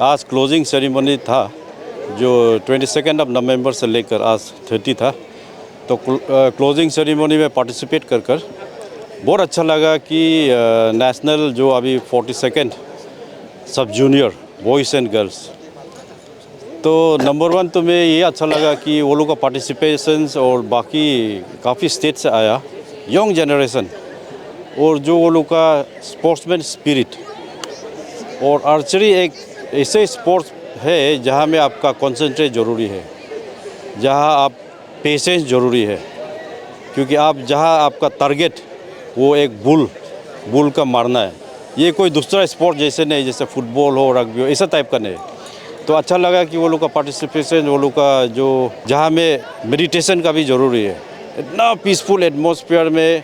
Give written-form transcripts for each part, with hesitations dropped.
आज closing ceremony था जो 22 नवंबर से लेकर आज 30 था। तो क्लोजिंग सेरेमनी में पार्टिसिपेट कर बहुत अच्छा लगा कि नेशनल जो अभी 42nd सब जूनियर बॉयज़ एंड गर्ल्स, तो नंबर 1 तो मैं ये अच्छा लगा कि वो लोग का पार्टिसिपेशंस और बाकी काफ़ी स्टेट से आया यंग जनरेशन, और जो वो लोग का स्पोर्ट्समैन स्पिरिट। और आर्चरी एक ऐसे स्पोर्ट्स है जहाँ में आपका कंसंट्रेट ज़रूरी है, जहाँ आप पेशेंस ज़रूरी है, क्योंकि आप जहाँ आपका टारगेट वो एक बुल का मारना है। ये कोई दूसरा स्पोर्ट जैसे नहीं, जैसे फुटबॉल हो, रग्बी हो, ऐसा टाइप का नहीं। तो अच्छा लगा कि वो लोग का पार्टिसिपेशन, वो लोग का जो जहाँ में मेडिटेशन का भी ज़रूरी है, इतना पीसफुल एटमॉस्फेयर में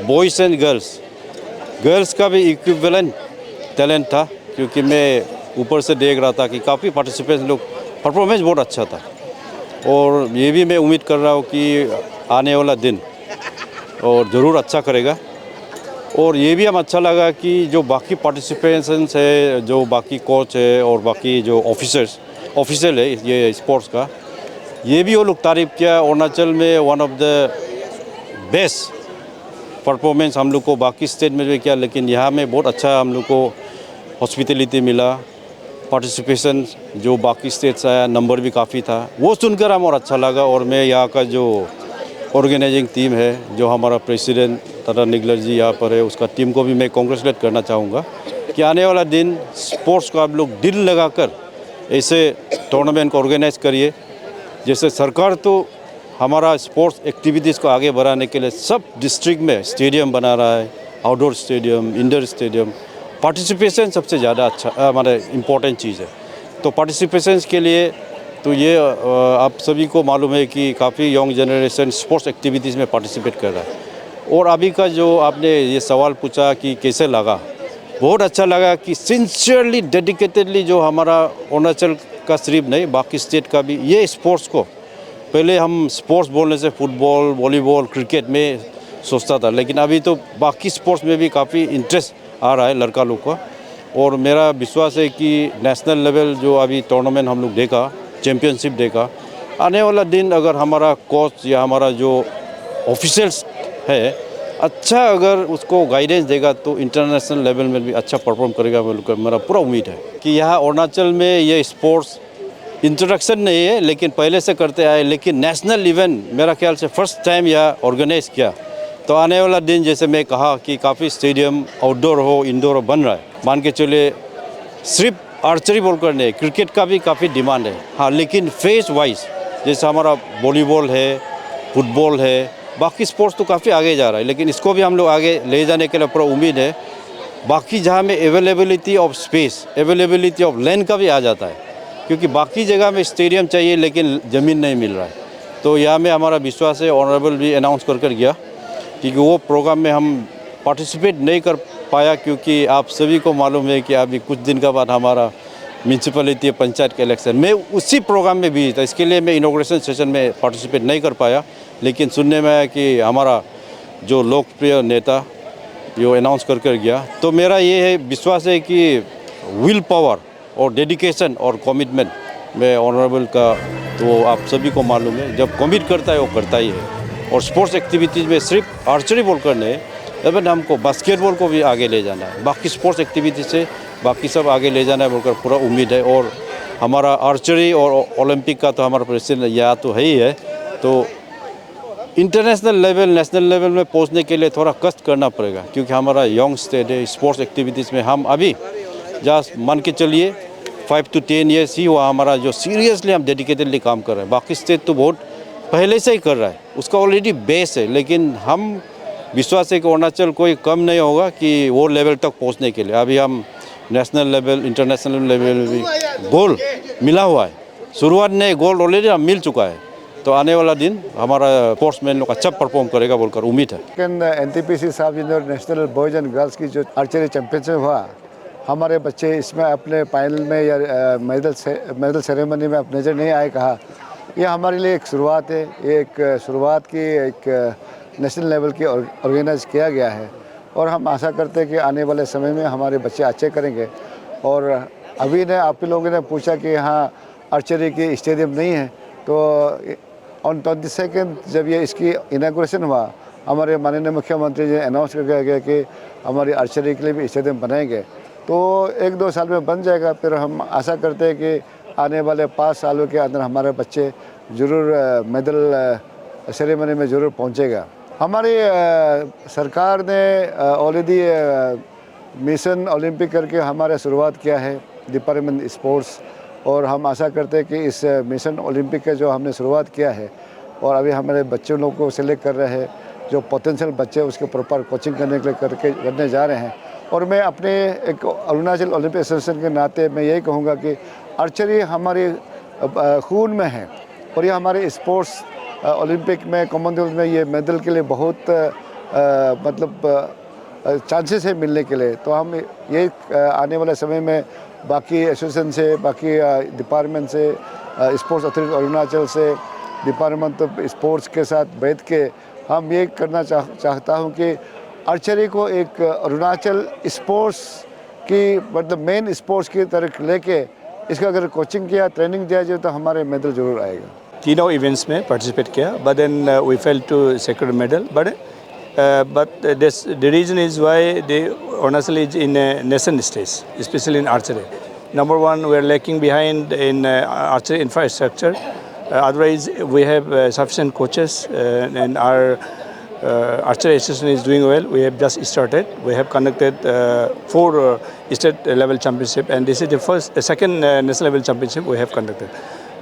बॉयज़ एंड गर्ल्स का भी इक्विवेलेंट टैलेंट था, क्योंकि मैं ऊपर से देख रहा था कि काफ़ी पार्टिसिपेंट्स लोग, परफॉर्मेंस बहुत अच्छा था। और ये भी मैं उम्मीद कर रहा हूँ कि आने वाला दिन और ज़रूर अच्छा करेगा। और ये भी हम अच्छा लगा कि जो बाकी पार्टिसिपेंट्स है, जो बाकी कोच है और बाकी जो ऑफिसर है ये स्पोर्ट्स का, ये भी वो लोग तारीफ़ किया। अरुणाचल में one of the best performance हम लोग को बाकी स्टेट में भी किया, लेकिन यहाँ में बहुत अच्छा हम लोग को हॉस्पिटलिटी मिला। पार्टिसिपेशन जो बाकी स्टेट से आया, नंबर भी काफ़ी था, वो सुनकर हम और अच्छा लगा। और मैं यहाँ का जो ऑर्गेनाइजिंग टीम है, जो हमारा प्रेसिडेंट तथा निगलर जी यहाँ पर है, उसका टीम को भी मैं कॉन्ग्रेचुलेट करना चाहूँगा कि आने वाला दिन स्पोर्ट्स को आप लोग दिल लगाकर ऐसे टूर्नामेंट को ऑर्गेनाइज करिए। जैसे सरकार तो हमारा स्पोर्ट्स एक्टिविटीज़ को आगे बढ़ाने के लिए सब डिस्ट्रिक्ट में स्टेडियम बना रहा है, outdoor stadium, indoor stadium. Participation सबसे ज़्यादा अच्छा मतलब इम्पोर्टेंट चीज़ है। तो पार्टिसिपेशन के लिए तो ये आप सभी को मालूम है कि काफ़ी यंग जनरेशन स्पोर्ट्स एक्टिविटीज़ में पार्टिसिपेट कर रहा है। और अभी का जो आपने ये सवाल पूछा कि कैसे लगा, बहुत अच्छा लगा कि सिंसियरली डेडिकेटेडली जो हमारा अरुणाचल का सिर्फ नहीं, बाकी स्टेट का भी ये स्पोर्ट्स को, पहले हम स्पोर्ट्स बोलने से फुटबॉल, वॉलीबॉल, क्रिकेट में सोचता था, लेकिन अभी तो बाकी स्पोर्ट्स में भी काफ़ी इंटरेस्ट आ रहा है लड़का लोग का। और मेरा विश्वास है कि नेशनल लेवल जो अभी टूर्नामेंट हम लोग देखा, चैम्पियनशिप देखा, आने वाला दिन अगर हमारा कोच या हमारा जो ऑफिशियल्स है अच्छा अगर उसको गाइडेंस देगा तो इंटरनेशनल लेवल में भी अच्छा परफॉर्म करेगा, मेरा पूरा उम्मीद है कि यहाँ अरुणाचल में ये स्पोर्ट्स इंट्रोडक्शन नहीं है, लेकिन पहले से करते आए, लेकिन नेशनल इवेंट मेरा ख्याल से फर्स्ट टाइम यहाँ ऑर्गेनाइज किया। तो आने वाला दिन जैसे मैं कहा कि काफ़ी स्टेडियम आउटडोर हो, इंडोर हो बन रहा है। मान के चलिए सिर्फ आर्चरी बॉल करने, क्रिकेट का भी काफ़ी डिमांड है, हाँ, लेकिन फेस वाइज जैसे हमारा वॉलीबॉल है, फुटबॉल है, बाकी स्पोर्ट्स तो काफ़ी आगे जा रहा है, लेकिन इसको भी हम लोग आगे ले जाने के लिए पूरा उम्मीद है। बाकी जहाँ में availability of space, availability of land का भी आ जाता है, क्योंकि बाकी जगह में स्टेडियम चाहिए लेकिन ज़मीन नहीं मिल रहा है। तो यहाँ में हमारा विश्वास है, ऑनरेबल भी अनाउंस कर गया, क्योंकि वो प्रोग्राम में हम पार्टिसिपेट नहीं कर पाया, क्योंकि आप सभी को मालूम है कि अभी कुछ दिन के बाद हमारा म्यूनसिपैलिटी पंचायत का इलेक्शन, मैं उसी प्रोग्राम में भी था, इसके लिए मैं इनॉग्रेशन सेशन में पार्टिसिपेट नहीं कर पाया। लेकिन सुनने में आया कि हमारा जो लोकप्रिय नेता ये अनाउंस कर गया, तो मेरा ये है विश्वास है कि विल पावर और डेडिकेशन और कमिटमेंट में ऑनरेबल का, तो आप सभी को मालूम है, जब कमिट करता है वो करता ही है। और स्पोर्ट्स एक्टिविटीज़ में सिर्फ आर्चरी बॉल करने, इवन हमको बास्केटबॉल को भी आगे ले जाना है, बाकी स्पोर्ट्स एक्टिविटी से बाकी सब आगे ले जाना है बोलकर पूरा उम्मीद है। और हमारा आर्चरी और ओलंपिक का तो हमारा प्रेसिडेंट या तो है ही है, तो इंटरनेशनल लेवल, नेशनल लेवल में पहुंचने के लिए थोड़ा कष्ट करना पड़ेगा, क्योंकि हमारा यंग स्टेट है। स्पोर्ट्स एक्टिविटीज़ में हम अभी जस्ट मान के चलिए 5 to 10 ईयर्स ही हुआ हमारा जो सीरियसली हम डेडिकेटेडली काम कर रहे हैं। बाकी स्टेट तो बहुत पहले से ही कर रहा है, उसका ऑलरेडी बेस है, लेकिन हम विश्वास है कि अरुणाचल कोई कम नहीं होगा कि वो लेवल तक पहुंचने के लिए। अभी हम नेशनल लेवल, इंटरनेशनल लेवल में भी गोल मिला हुआ है, शुरुआत में गोल ऑलरेडी मिल चुका है। तो आने वाला दिन हमारा स्पोर्ट्समैन लोग अच्छा परफॉर्म करेगा बोलकर उम्मीद है। लेकिन एनटीपीसी सब junior national boys and girls की जो आर्चरी चैंपियनशिप हुआ, हमारे बच्चे इसमें अपने फाइनल में या मेडल सेरेमनी में अब नज़र नहीं आए। कहा यह हमारे लिए एक शुरुआत है, एक शुरुआत की एक नेशनल लेवल की ऑर्गेनाइज किया गया है। और हम आशा करते हैं कि आने वाले समय में हमारे बच्चे अच्छे करेंगे और अभी ने आप लोगों ने पूछा कि यहाँ आर्चरी की स्टेडियम नहीं है, तो ऑन 22 जब ये इसकी इनाग्रेशन हुआ, हमारे माननीय मुख्यमंत्री जी ने अनाउंस करके गया कि हमारी आर्चरी के लिए भी स्टेडियम बनाएंगे। तो 1-2 साल में बन जाएगा। फिर हम आशा करते हैं कि आने वाले 5 सालों के अंदर हमारे बच्चे ज़रूर मेडल सेरेमनी में ज़रूर पहुंचेगा। हमारी सरकार ने ऑलरेडी मिशन ओलंपिक करके हमारे शुरुआत किया है डिपार्टमेंट स्पोर्ट्स, और हम आशा करते हैं कि इस मिशन ओलंपिक का जो हमने शुरुआत किया है और अभी हमारे बच्चों लोग को सिलेक्ट कर रहे हैं, जो पोटेंशियल बच्चे उसके प्रॉपर कोचिंग करने के लिए करने जा रहे हैं। और मैं अपने एक अरुणाचल ओलंपिक एसोसिएशन के नाते मैं यही कहूँगा कि आर्चरी हमारे खून में है, और ये हमारे स्पोर्ट्स ओलंपिक में, कॉमनवेल्थ में ये मेडल के लिए बहुत मतलब चांसेस है मिलने के लिए। तो हम ये आने वाले समय में बाकी एसोसिएशन से, बाकी डिपार्टमेंट से, स्पोर्ट्स अथॉरिटी अरुणाचल से, डिपार्टमेंट ऑफ स्पोर्ट्स के साथ बैठ के हम ये करना चाहता हूँ कि आर्चरी को एक अरुणाचल स्पोर्ट्स की मतलब मेन स्पोर्ट्स की तरह लेके इसका अगर कोचिंग किया, ट्रेनिंग दिया जाए तो हमारे मेडल जरूर आएगा। तीनों इवेंट्स में पार्टिसिपेट किया, but then we fail to sacred medal, but the reason is why Arunachal is in a nascent stage, especially in archery. Number one, we are lacking behind in archery infrastructure. Otherwise, we have sufficient coaches, and our archery association is doing well. We have just started. We have conducted 4 state level championship, and this is the second national level championship we have conducted.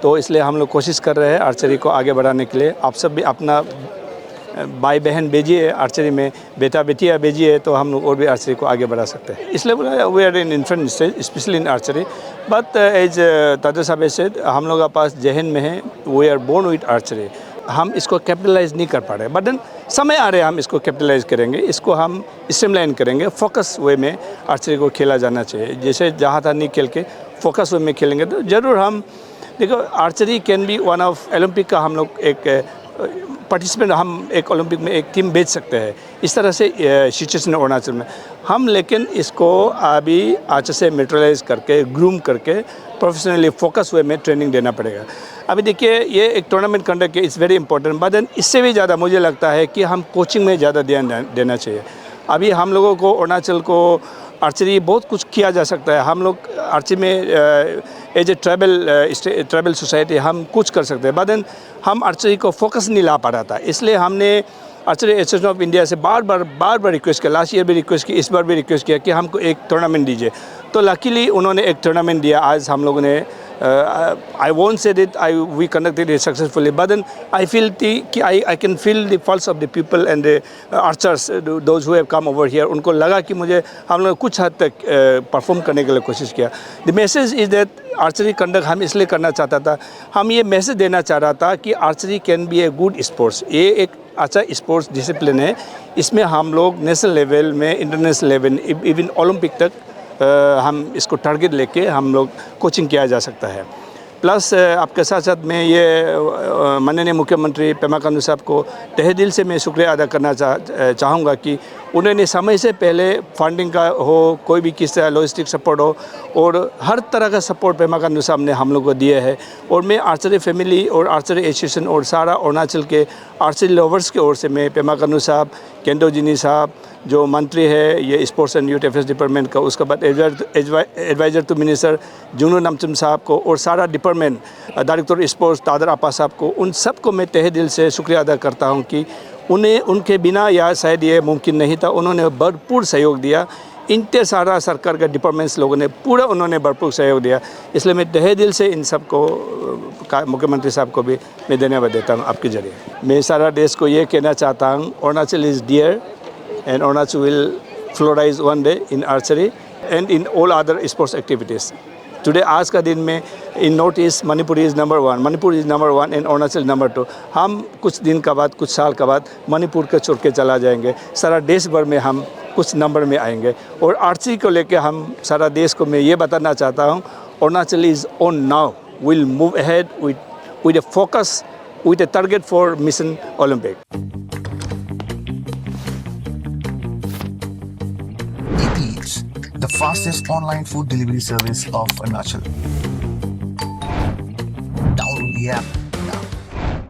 तो इसलिए हम लोग कोशिश कर रहे हैं archery को आगे बढ़ाने के लिए। आप सब भी अपना भाई बहन भेजिए आर्चरी में, बेटा बेटियाँ भेजिए, तो हम लोग और भी आर्चरी को आगे बढ़ा सकते हैं। इसलिए बोला we are in infant stage, specially in archery, but as Tadar साहब सेड, हम लोग के पास जहन में है, we are born with archery. हम इसको कैपिटलाइज नहीं कर पा रहे, बट देन समय आ रहे हम इसको कैपिटलाइज करेंगे, इसको हम स्ट्रीमलाइन करेंगे। फोकस वे में आर्चरी को खेला जाना चाहिए, जैसे जहाँ था नहीं खेल के फोकस वे में खेलेंगे तो ज़रूर हम देखो archery can be one of Olympic का हम लोग एक पार्टिसिपेंट, हम एक ओलंपिक में एक टीम भेज सकते हैं। इस तरह से सिचुएशन है अरुणाचल में हम, लेकिन इसको अभी अच्छे से मेट्रलाइज करके ग्रूम करके प्रोफेशनली फोकस वे में ट्रेनिंग देना पड़ेगा। अभी देखिए ये एक टूर्नामेंट कंडक्ट है, it's very important, but then इससे भी ज़्यादा मुझे लगता है कि हम कोचिंग में ज़्यादा ध्यान देना चाहिए। अभी हम लोगों को अरुणाचल को आर्चरी बहुत कुछ किया जा सकता है। हम लोग आर्चरी में एज ए ट्रैवल सोसाइटी हम कुछ कर सकते हैं, बट देन हम आर्चरी को फोकस नहीं ला पा रहा था। इसलिए हमने आर्चरी एसोसिएशन ऑफ इंडिया से बार बार रिक्वेस्ट किया, लास्ट ईयर भी रिक्वेस्ट की, इस बार भी रिक्वेस्ट किया कि हमको एक टूर्नामेंट दीजिए। तो लकीली उन्होंने एक टूर्नामेंट दिया। आज हम लोगों ने I won't say that we conducted it successfully, but then I feel I can feel the pulse of the people and the archers, those who have come over here. उनको लगा कि मुझे हम लोग कुछ हद तक परफॉर्म करने के लिए कोशिश किया। The message is that archery conduct हम इसलिए करना चाहता था, हम ये मैसेज देना चाह रहा था कि archery can be a good sports. ये एक अच्छा स्पोर्ट्स डिसिप्लिन है, इसमें हम लोग नेशनल लेवल में, इंटरनेशनल लेवल, इवन ओलंपिक तक हम इसको टारगेट लेके हम लोग कोचिंग किया जा सकता है। प्लस आपके साथ साथ मैं ये माननीय मुख्यमंत्री पेमा खांडू साहब को तहे दिल से मैं शुक्रिया अदा करना चाहूँगा कि उन्होंने समय से पहले फंडिंग का हो, कोई भी किस तरह लॉजिस्टिक सपोर्ट हो, और हर तरह का सपोर्ट पेमा खांडू साहब ने हम लोग को दिए है। और मैं आर्चरी फैमिली और आर्चरी एसोसिएशन और सारा अरुणाचल के आर्चरी लवर्स की ओर से मैं पेमा खांडू साहब, केंडो जिनी साहब जो मंत्री है ये sports and youth affairs department का, उसके बाद एडवाइज़र टू मिनिस्टर जुनू नामचुम साहब को, और सारा डिपार्टमेंट डायरेक्टर स्पोर्ट्स तादर आपा साहब को, उन सबको मैं तहे दिल से शुक्रिया अदा करता हूँ कि उनके बिना या शायद ये मुमकिन नहीं था। उन्होंने भरपूर सहयोग दिया। इनते सारा सरकार के डिपार्टमेंट्स लोगों ने पूरा उन्होंने भरपूर सहयोग दिया। इसलिए मैं तहे दिल से इन सबको मुख्यमंत्री साहब को भी मैं धन्यवाद देता हूँ आपके जरिए। मैं सारा देश को ये कहना चाहता हूँ, Arunachal is dear and Arunachal will flourish one day in archery and in all other sports activities. Today आज का दिन में in North East Manipur is number 1, Manipur is number 1 and Arunachal number 2। हम कुछ दिन का बाद, कुछ साल का बाद मणिपुर के छोड़ के चला जाएंगे, सारा देश भर में हम कुछ नंबर में आएंगे। और आर्चरी को लेके हम सारा देश को मैं ये बताना चाहता हूँ, Arunachal is on now, will move ahead with a focus, with a target for Mission Olympic. It is the fastest online food delivery service of Arunachal. Download the app